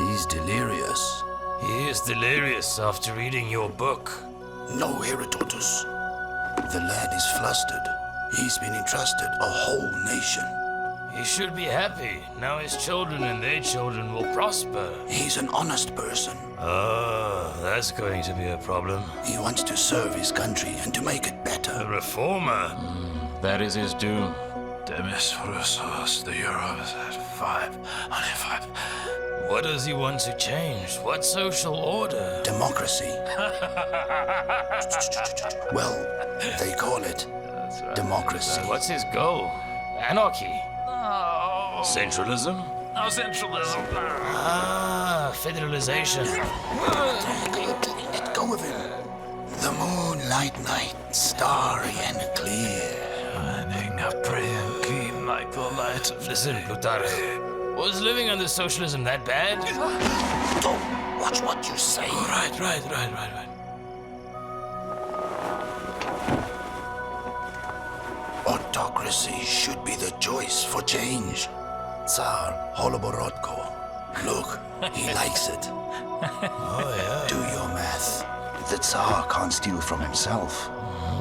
He's delirious. He is delirious after reading your book. No, Herodotus. The lad is flustered. He's been entrusted a whole nation. He should be happy. Now his children and their children will prosper. He's an honest person. Oh, that's going to be a problem. He wants to serve his country and to make it A better. reformer. That is his doom. Demis Roussos, the Euros at 5. Only 5. What does he want to change? What social order? Democracy. Well, they call it democracy. What's his goal? Anarchy? Oh, Centralism? no centralism. Ah, federalization. Let go of him. The moonlight night, starry and clear. Shining a brilliant gleam like the light of Listen, Plutarch. Was living under socialism that bad? Don't watch what you say. Right. Autocracy should be the choice for change. Tsar Holoborodko. Look, he likes it. Oh, yeah. Do your math. The Tsar can't steal from himself.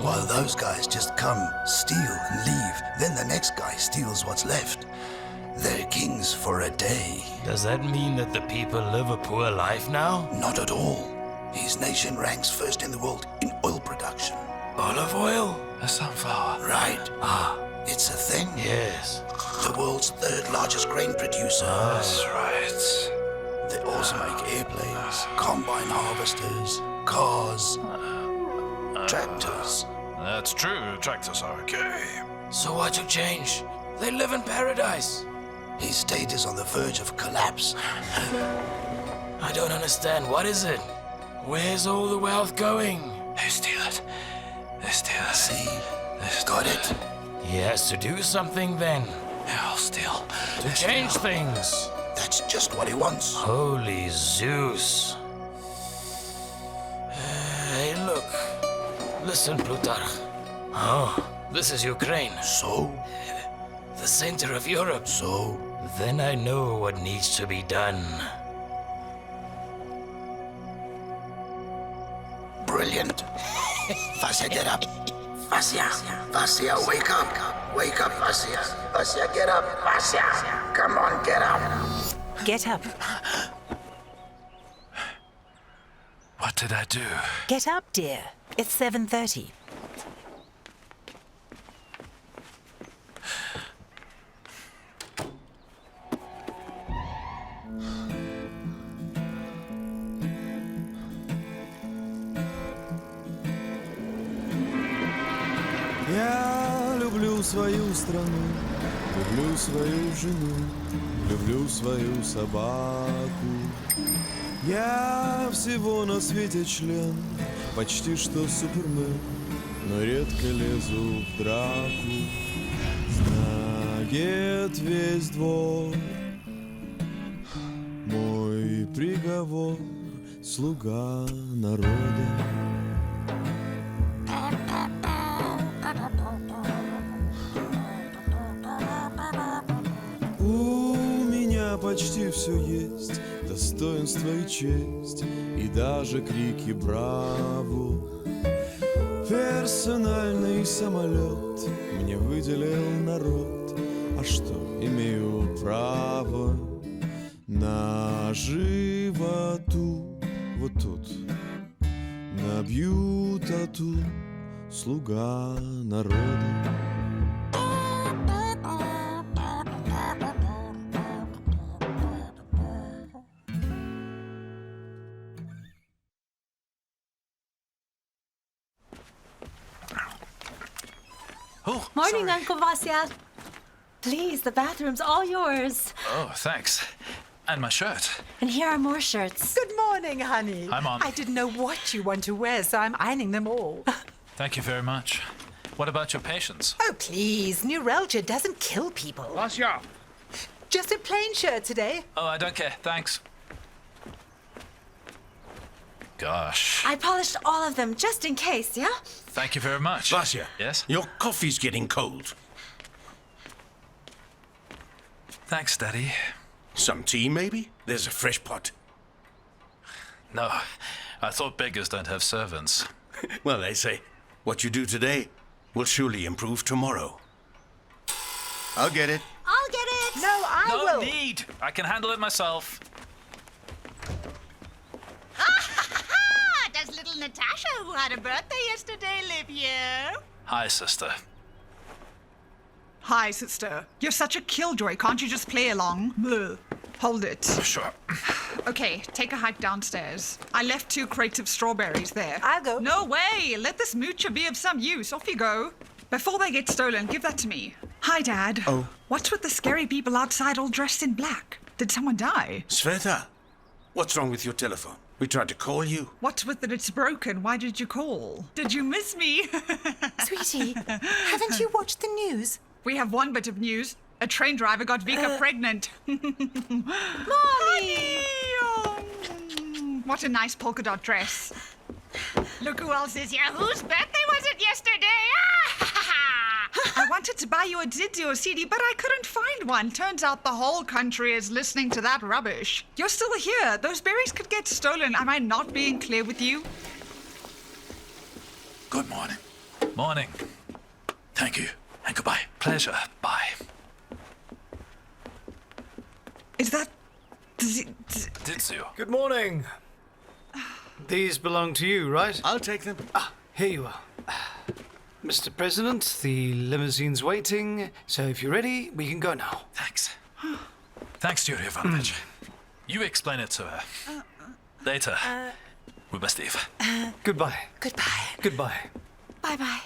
While those guys just come, steal, and leave, then the next guy steals what's left. They're kings for a day. Does that mean that the people live a poor life now? Not at all. His nation ranks first in the world in oil production. Olive oil? a sunflower. Right. It's a thing. Yes. The world's third largest grain producer. That's right. They also make airplanes, combine harvesters, cars, tractors. That's true. Tractors are okay. So what to change? They live in paradise. His state is on the verge of collapse. I don't understand. What is it? Where's all the wealth going? They steal it. They steal it. See? Got it? He has to do something then. They'll steal. To change things. That's just what he wants. Holy Zeus. Hey, look. Listen, Plutarch. Oh, this is Ukraine. So? The center of Europe. So? Then I know what needs to be done. Brilliant. Vasya, get up. Vasya. Vasya, wake up. Wake up, Vasya. Vasya, get up. Vasya. Come on, get up. Get up. What did I do? Get up, dear. It's 7:30. Я люблю свою страну, люблю свою жену, люблю свою собаку. Я всего на свете член, почти что супермен, но редко лезу в драку. Знает весь двор мой приговор, слуга народа. У меня почти все есть, достоинство и честь, и даже крики «Браво!». Персональный самолет мне выделил народ, а что, имею право на животу. Вот тут набью тату, слуга народа. Oh, Morning, sorry. Uncle Vasya. Please, the bathroom's all yours. Oh, thanks. And my shirt. And here are more shirts. Good morning, honey. Hi, Mom. I didn't know what you want to wear, so I'm ironing them all. Thank you very much. What about your patients? Oh, please. Neuralgia doesn't kill people. Vasya! Just a plain shirt today. Oh, I don't care. Thanks. Gosh. I polished all of them just in case, yeah? Thank you very much. Vasya! Yes? Your coffee's getting cold. Thanks, Daddy. Some tea, maybe? There's a fresh pot. No, I thought beggars don't have servants. Well, they say, what you do today will surely improve tomorrow. I'll get it. I'll get it. No, I No will. need! I can handle it myself. Does little Natasha, who had a birthday yesterday, live here? Hi, sister. Hi, sister. You're such a killjoy. Can't you just play along? Bleh. Hold it. Sure. Okay, take a hike downstairs. I left 2 crates of strawberries there. I'll go. No way! Let this moocher be of some use. Off you go. Before they get stolen, give that to me. Hi, Dad. Oh. What's with the scary people outside all dressed in black? Did someone die? Sveta, what's wrong with your telephone? We tried to call you. What's with that it's broken? Why did you call? Did you miss me? Sweetie, haven't you watched the news? We have one bit of news. A train driver got Vika pregnant. Mommy! Oh, what a nice polka dot dress. Look who else is here. Whose birthday was it yesterday? I wanted to buy you a Didio CD, but I couldn't find one. Turns out the whole country is listening to that rubbish. You're still here. Those berries could get stolen. Am I not being clear with you? Good morning. Morning. Thank you. And goodbye. Pleasure. Bye. Is that... Ditsu. Good morning. These belong to you, right? I'll take them. Here you are. Mr. President, the limousine's waiting, so if you're ready, we can go now. Thanks. Thanks, Yuri Ivanovich. You explain it to her. Later. We must leave. Goodbye. Goodbye. Goodbye. Bye-bye.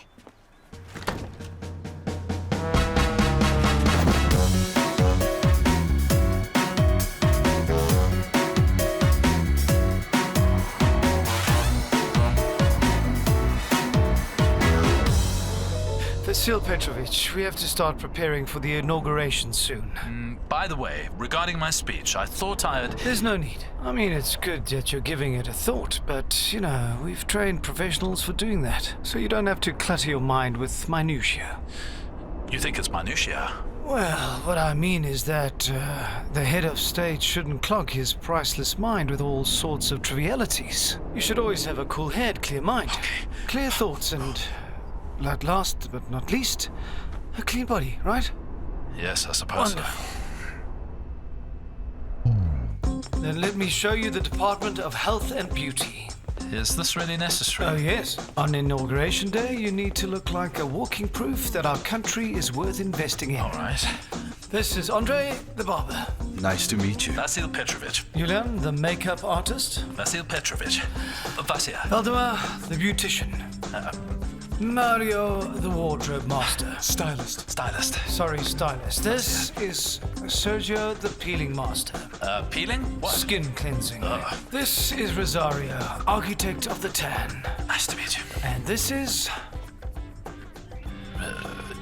Vasil Petrovich, we have to start preparing for the inauguration soon. By the way, regarding my speech, I thought I had... There's no need. I mean, it's good that you're giving it a thought, but, you know, we've trained professionals for doing that, so you don't have to clutter your mind with minutiae. You think it's minutiae? Well, what I mean is that the head of state shouldn't clog his priceless mind with all sorts of trivialities. You should always have a cool head, clear mind, clear thoughts, and, at last but not least, a clean body, right? Yes, I suppose. Wonderful. Then let me show you the Department of Health and Beauty. Is this really necessary? Oh, yes. On Inauguration Day, you need to look like a walking proof that our country is worth investing in. All right. This is Andre, the barber. Nice to meet you. Vasil Petrovich. Yulian, the makeup artist. Vasil Petrovich. Vasya. Valdemar, the beautician. Mario, the wardrobe master. Stylist. Stylist. Sorry, stylist. This is Sergio, the peeling master. Peeling? What? Skin cleansing. This is Rosario, architect of the tan. Nice to meet you. And this is...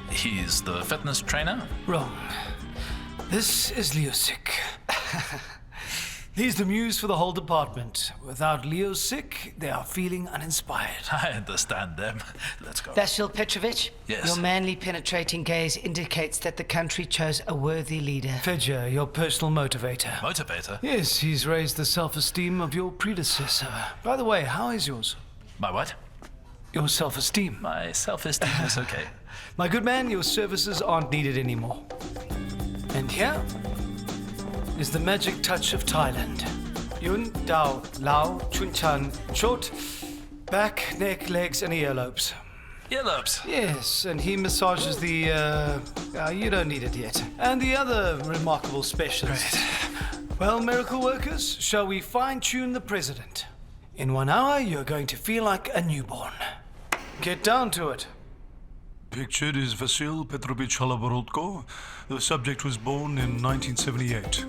He's the fitness trainer? Wrong. This is Leosik. He's the muse for the whole department. Without Leosik, they are feeling uninspired. I understand them. Let's go. Vasil Petrovich? Yes. Your manly penetrating gaze indicates that the country chose a worthy leader. Fedja, your personal motivator. Motivator? Yes, he's raised the self-esteem of your predecessor. By the way, how is yours? My what? Your self-esteem. My self-esteem is okay. My good man, your services aren't needed anymore. And here is the magic touch of Thailand. Yun, Dao, Lao, Chun Chan, short, back, neck, legs, and earlobes. Earlobes? Yes, and he massages the, you don't need it yet. And the other remarkable specialist. Great. Well, miracle workers, shall we fine-tune the president? In 1 hour, you're going to feel like a newborn. Get down to it. Pictured is Vasil Petrovich Holoborodko. The subject was born in 1978.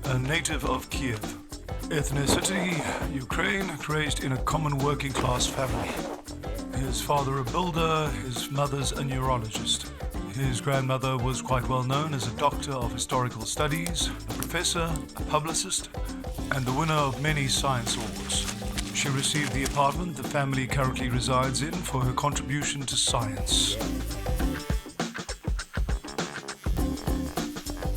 A native of Kiev. Ethnicity, Ukraine, raised in a common working class family. His father a builder, his mother's a neurologist. His grandmother was quite well known as a doctor of historical studies, a professor, a publicist, and the winner of many science awards. She received the apartment the family currently resides in for her contribution to science.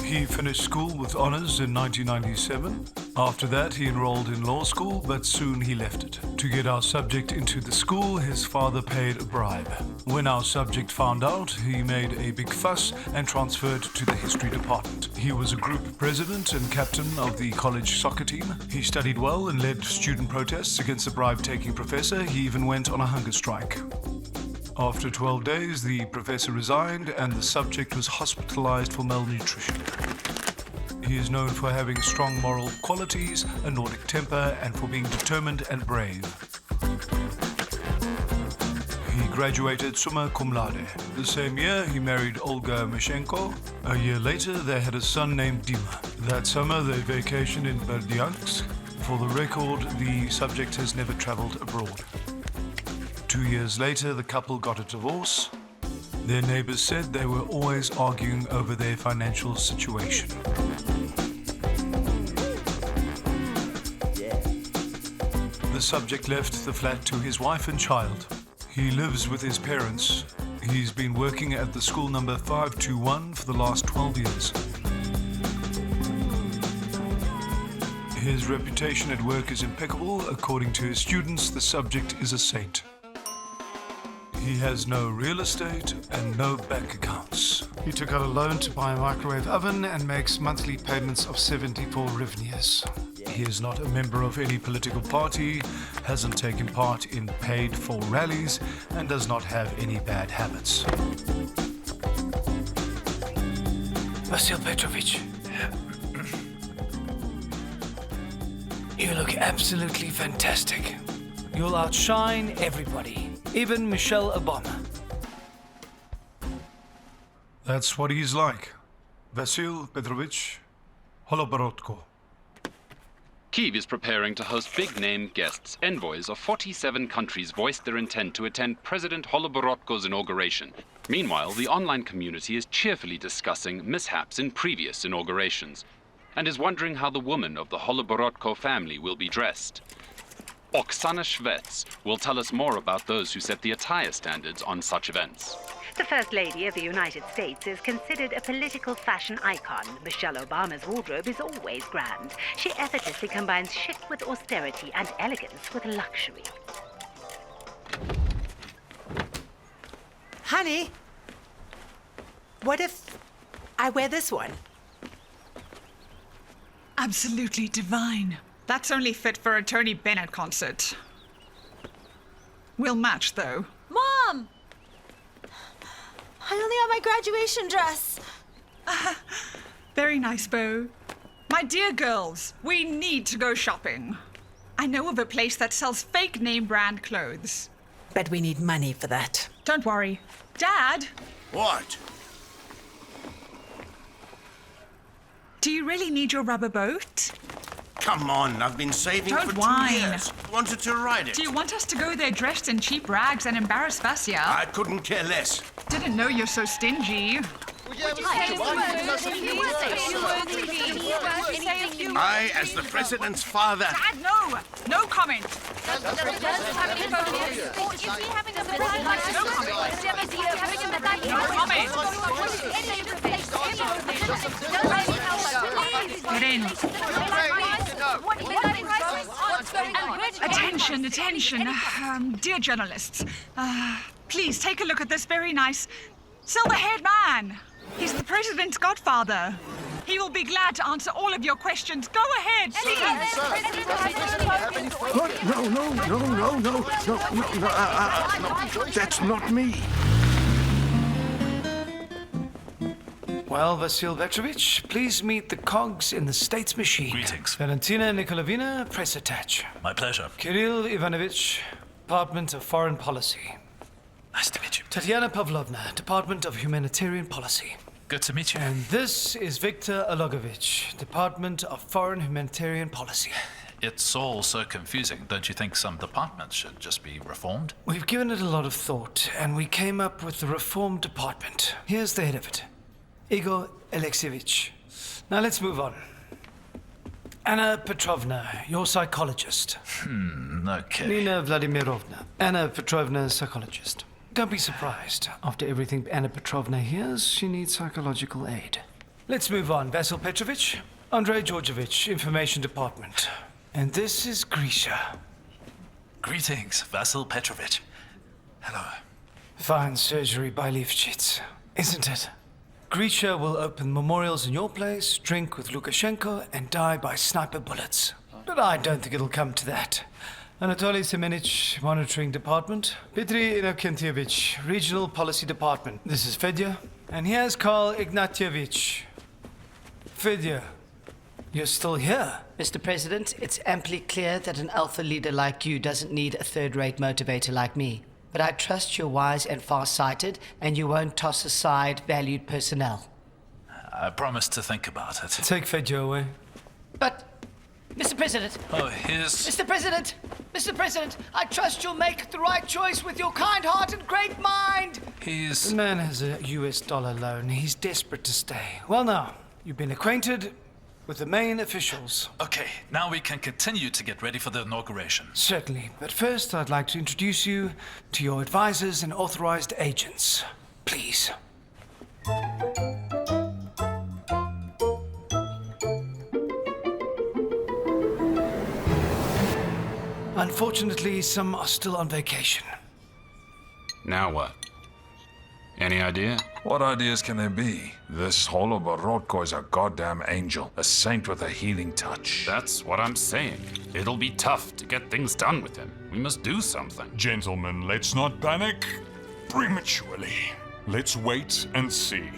He finished school with honors in 1997 After that, he enrolled in law school, but soon he left it. To get our subject into the school, his father paid a bribe. When our subject found out, he made a big fuss and transferred to the history department. He was a group president and captain of the college soccer team. He studied well and led student protests against the bribe-taking professor. He even went on a hunger strike. After 12 days, the professor resigned and the subject was hospitalized for malnutrition. He is known for having strong moral qualities, a Nordic temper, and for being determined and brave. He graduated summa cum laude. The same year, he married Olga Mishenko. A year later, they had a son named Dima. That summer, they vacationed in Berdyansk. For the record, the subject has never traveled abroad. 2 years later, the couple got a divorce. Their neighbors said they were always arguing over their financial situation. The subject left the flat to his wife and child. He lives with his parents. He's been working at the school number 521 for the last 12 years. His reputation at work is impeccable. According to his students, the subject is a saint. He has no real estate and no bank accounts. He took out a loan to buy a microwave oven and makes monthly payments of 74 hryvnias. He is not a member of any political party, hasn't taken part in paid-for rallies, and does not have any bad habits. Vasil Petrovich, you look absolutely fantastic. You'll outshine everybody, even Michelle Obama. That's what he's like. Vasil Petrovich Holoborodko. Kyiv is preparing to host big-name guests. Envoys of 47 countries voiced their intent to attend President Holoborodko's inauguration. Meanwhile, the online community is cheerfully discussing mishaps in previous inaugurations and is wondering how the woman of the Holoborodko family will be dressed. Oksana Shvets will tell us more about those who set the attire standards on such events. The First Lady of the United States is considered a political fashion icon. Michelle Obama's wardrobe is always grand. She effortlessly combines chic with austerity and elegance with luxury. Honey, what if I wear this one? Absolutely divine. That's only fit for a Tony Bennett concert. We'll match, though. Mom! I only have my graduation dress. Very nice, Bo. My dear girls, we need to go shopping. I know of a place that sells fake name brand clothes. But we need money for that. Don't worry. Dad? What? Do you really need your rubber boat? Come on, I've been saving Don't for 2 whine. years. Wanted to ride it. Do you want us to go there dressed in cheap rags and embarrass Vasya? I couldn't care less. Didn't know you're so stingy. I, as the president's father... Dad, no! No comment! Get in. Attention, attention. Dear journalists, please take a look at this very nice silver-haired man. He's the president's godfather. He will be glad to answer all of your questions. Go ahead, What? No. That's not me. Well, Vasil Petrovich, please meet the cogs in the state's machine. Greetings. Valentina Nikolovina, press attach. My pleasure. Kirill Ivanovich, Department of Foreign Policy. Nice to meet you. Tatiana Pavlovna, Department of Humanitarian Policy. Good to meet you. And this is Viktor Ologovich, Department of Foreign Humanitarian Policy. It's all so confusing. Don't you think some departments should just be reformed? We've given it a lot of thought, and we came up with the Reform Department. Here's the head of it, Igor Alexeyevich. Now let's move on. Anna Petrovna, your psychologist. Okay. Nina Vladimirovna, Anna Petrovna, psychologist. Don't be surprised. After everything Anna Petrovna hears, she needs psychological aid. Let's move on. Vasil Petrovich, Andrei Georgievich, Information Department. And this is Grisha. Greetings, Vasil Petrovich. Hello. Fine surgery by Lifshitz, isn't it? Grisha will open memorials in your place, drink with Lukashenko, and die by sniper bullets. But I don't think it'll come to that. Anatoly Semenich, Monitoring Department. Petri Innokentyevich, Regional Policy Department. This is Fedya. And here's Karl Ignatievich. Fedya, you're still here? Mr. President, it's amply clear that an alpha leader like you doesn't need a third-rate motivator like me. But I trust you're wise and far-sighted, and you won't toss aside valued personnel. I promise to think about it. Take Fedya away. But, Mr. President... Oh, here's... Mr. President! Mr. President, I trust you'll make the right choice with your kind heart and great mind! The man has a US dollar loan. He's desperate to stay. Well now, you've been acquainted with the main officials. Okay, now we can continue to get ready for the inauguration. Certainly, but first I'd like to introduce you to your advisors and authorized agents. Please. Unfortunately, some are still on vacation. Now what? Any idea? What ideas can there be? This Holoborodko is a goddamn angel, a saint with a healing touch. That's what I'm saying. It'll be tough to get things done with him. We must do something. Gentlemen, let's not panic prematurely. Let's wait and see.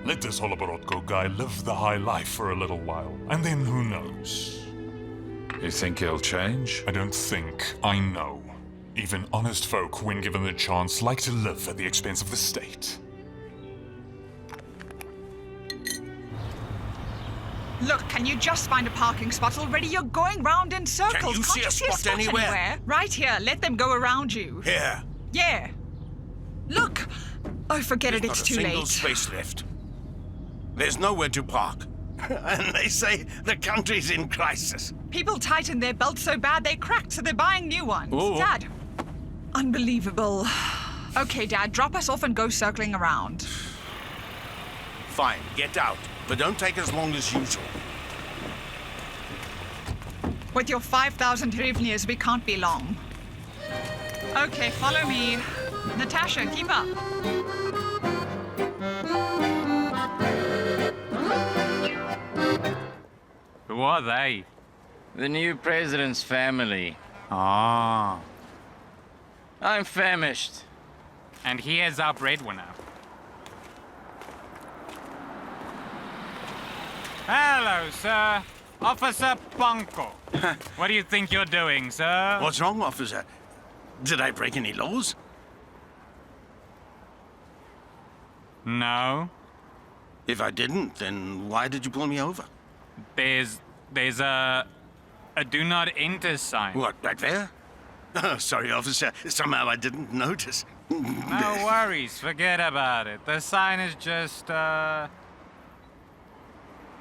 Let this Holoborodko guy live the high life for a little while, and then who knows? You think he'll change? I don't think, I know. Even honest folk, when given the chance, like to live at the expense of the state. Look, can you just find a parking spot already? You're going round in circles. Can you see a spot anywhere? Right here. Let them go around you. Here. Yeah. Look. Oh, forget it. It's too late. There's not a single space left. There's nowhere to park. And they say the country's in crisis. People tightened their belts so bad they cracked, so they're buying new ones. Oh. Dad. Unbelievable. Okay, Dad, drop us off and go circling around. Fine, get out. But don't take as long as usual. With your 5,000 hryvnias, we can't be long. Okay, follow me. Natasha, keep up. Who are they? The new president's family. Ah. I'm famished. And here's our breadwinner. Hello, sir. Officer Panko. What do you think you're doing, sir? What's wrong, officer? Did I break any laws? No. If I didn't, then why did you pull me over? There's a do not enter sign. What, back there? Oh, sorry, officer. Somehow I didn't notice. No worries. Forget about it. The sign is just,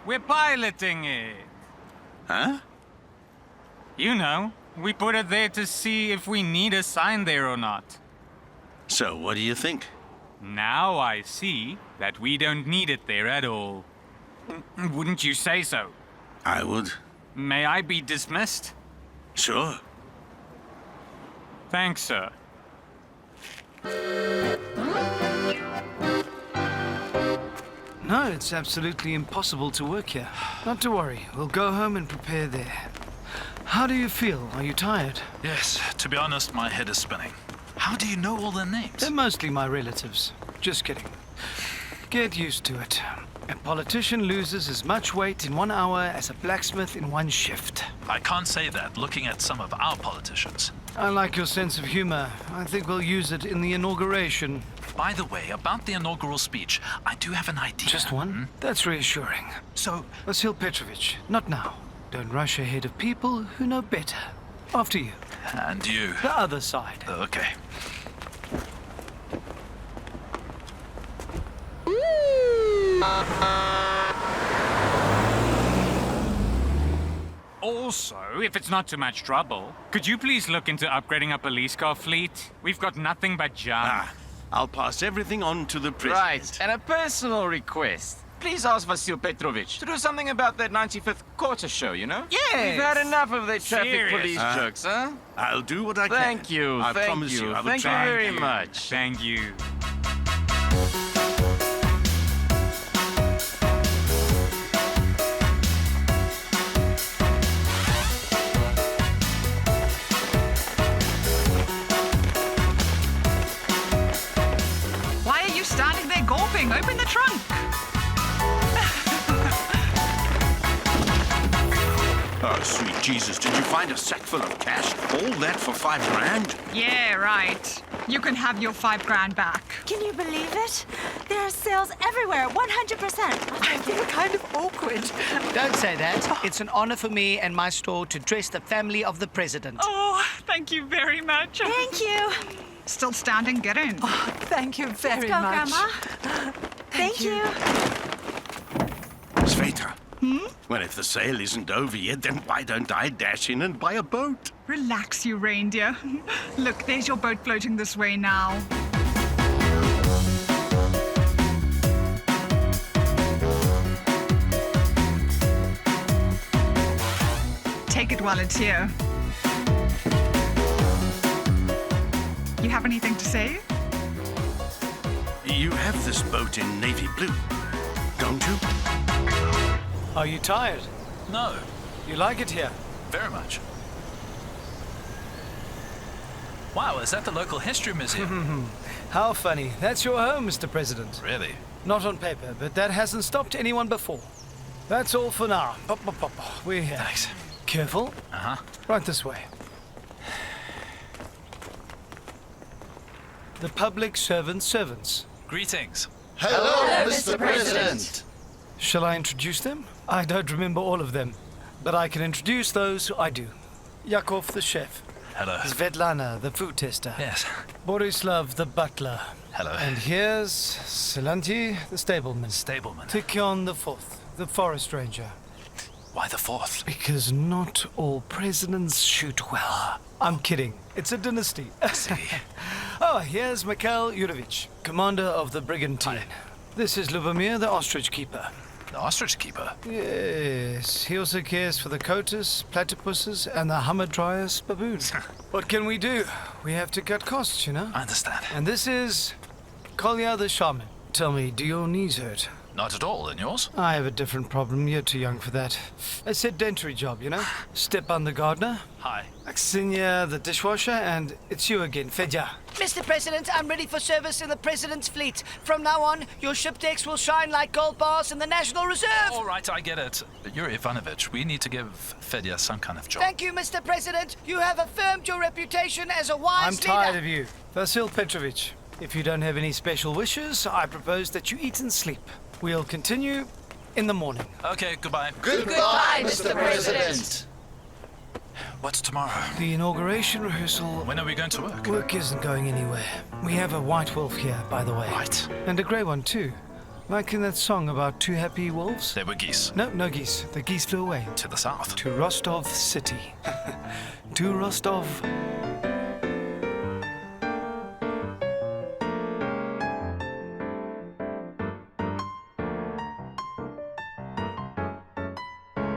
we're piloting it. Huh? You know, we put it there to see if we need a sign there or not. So, what do you think? Now I see that we don't need it there at all. Wouldn't you say so? I would. May I be dismissed? Sure. Thanks, sir. No, it's absolutely impossible to work here. Not to worry, we'll go home and prepare there. How do you feel? Are you tired? Yes, to be honest, my head is spinning. How do you know all their names? They're mostly my relatives. Just kidding. Get used to it. A politician loses as much weight in 1 hour as a blacksmith in 1 shift. I can't say that, looking at some of our politicians. I like your sense of humor. I think we'll use it in the inauguration. By the way, about the inaugural speech, I do have an idea. Just one? That's reassuring. So... Vasil Petrovich, not now. Don't rush ahead of people who know better. After you. And you. The other side. Okay. Also, if it's not too much trouble, could you please look into upgrading our police car fleet? We've got nothing but junk. I'll pass everything on to the president. Right, and a personal request. Please ask Vasil Petrovich to do something about that 95th quarter show, you know? Yes. We've had enough of their traffic Serious. police jokes, huh? I'll do what I can. Thank you. I thank promise you. you, I will Thank try. you very much. Thank you. Why are you standing there gawping? Open the trunk. Oh, sweet Jesus, did you find a sack full of cash? All that for $5,000? Yeah, right. You can have your $5,000 back. Can you believe it? There are sales everywhere, 100%. I feel kind of awkward. Don't say that. It's an honor for me and my store to dress the family of the president. Oh, thank you very much. Thank you. Still standing, get in. Oh, thank you very Let's go, much. Grandma. Thank you. Sveta. Well, if the sale isn't over yet, then why don't I dash in and buy a boat? Relax, you reindeer. Look, there's your boat floating this way now. Take it while it's here. You have anything to say? You have this boat in navy blue, don't you? Are you tired? No, You like it here? very much. Wow, is that the local history museum? How funny. That's your home, Mr. President. Really? Not on paper, but that hasn't stopped anyone before. That's all for now. Pop, pop, pop. We're here. Thanks. Careful. Uh-huh. Right this way. The public servants' servants. Greetings. Hello, Mr. President. Shall I introduce them? I don't remember all of them, but I can introduce those who I do. Yakov, the chef. Hello. Svetlana, the food tester. Yes. Borislav, the butler. Hello. And here's Silanti, the stableman. Stableman. Tikyon the fourth, the forest ranger. Why the fourth? Because not all presidents shoot well. I'm kidding. It's a dynasty. See. Oh, here's Mikhail Yurovich, commander of the brigantine. This is Lubomir, the ostrich keeper. The ostrich keeper? Yes, he also cares for the cotus, platypuses, and the hamadryas baboon. What can we do? We have to cut costs, you know? I understand. And this is Kolya the shaman. Tell me, do your knees hurt? Not at all. And yours? I have a different problem. You're too young for that. A sedentary job, you know? Stepan the gardener. Hi. Aksinya the dishwasher, and it's you again, Fedya. Mr. President, I'm ready for service in the President's fleet. From now on, your ship decks will shine like gold bars in the National Reserve. All right, I get it. Yuri Ivanovich, we need to give Fedya some kind of job. Thank you, Mr. President. You have affirmed your reputation as a wise I'm leader. tired of you. Vasil Petrovich, if you don't have any special wishes, I propose that you eat and sleep. We'll continue in the morning. Okay, goodbye. Goodbye, Mr. President. What's tomorrow? The inauguration rehearsal. When are we going to work? Work isn't going anywhere. We have a white wolf here, by the way. White? And a grey one, too. Like in that song about two happy wolves? They were geese. No, no geese. The geese flew away. To the south. To Rostov City. To Rostov